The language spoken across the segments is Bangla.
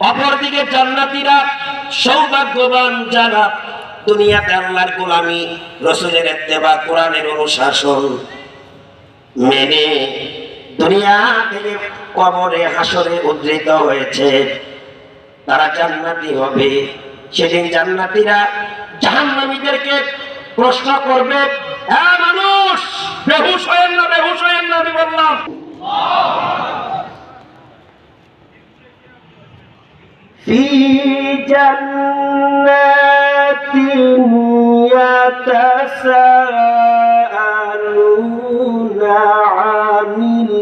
অপরদিকে জান্নাতীরা সৌভাগ্যবান যারা দুনিয়াতে আল্লাহর গোলামি, রাসূলের ইত্তেবা, কোরআনের অনুশাসন মেনে দুনিয়া থেকে কবরে হাসরে উদ্ধৃত হয়েছে, তারা জান্নাতি হবে। সেদিন জান্নাতীরা জাহান্নামীদেরকে প্রশ্ন করবে, হ্যাঁ মানুষ, বেহুশ হয়েন না, বেহুশ হয়েন না। আমি বললাম ফি জান্নাতিন ইয়াতাসাআলুনা আনিল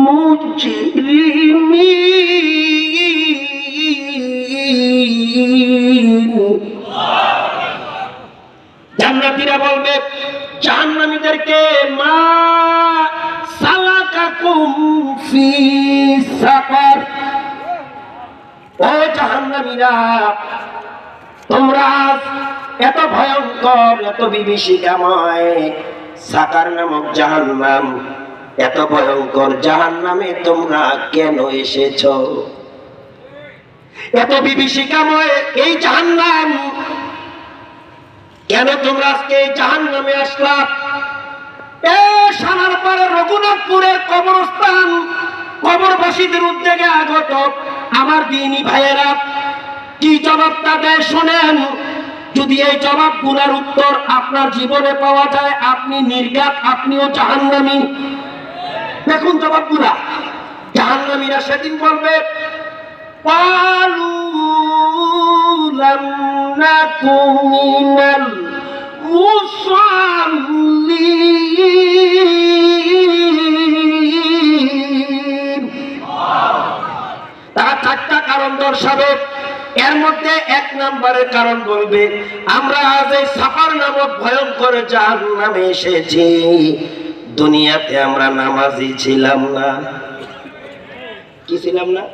মুজরিমিন। জান্নাতীরা বলবে জাহান্নামীদেরকে, মা সালাকাকুম ফি সাকার, ও জাহান্নামীরা, তোমরা এত ভয়ঙ্কর, এত বিভীষিকাময় সাকার নামক জাহান্নাম, এত ভয়ঙ্কর জাহান্নামে তোমরা কেন এসেছো? এত বিভীষিকাময় এই জাহান্নাম, কেন তোমরা আজকে এই জাহান্নামে আসলা? সানার পরে রঘুনাথপুরের কবরস্থান, কবরবাসীদের উদ্যোগে আগত আমার দিনী ভাইয়েরা কি জবাবটা দেয় শোনেন। যদি এই জবাবগুলোর উত্তর আপনার জীবনে পাওয়া যায়, আপনি নির্ঘাত, আপনিও জাহান্নামী। দেখুন জবাবগুলা, জাহান্নামীরা সেদিন বলবে, ক্বালু লাম নাকু মিনাল মুসাল্লিন। তারা চারটা কারণ দর্শাবে, এর মধ্যে এক নম্বরের কারণ বলবে, আমরা আজ এই সাফার নামক ভয়ঙ্কর জাহান্নামে এসেছি, দুনিয়াতে আমরা নামাজি ছিলাম না। কি ছিলাম না?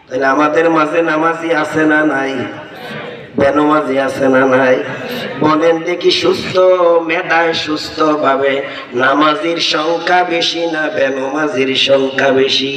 তাহলে আমাদের মাঝে নামাজি আছে না নাই? বেনমাজি আছে না নাই? বলেন দেখি, সুস্থ মেধায় সুস্থ ভাবে নামাজির সংখ্যা বেশি না বেনমাজির সংখ্যা বেশি?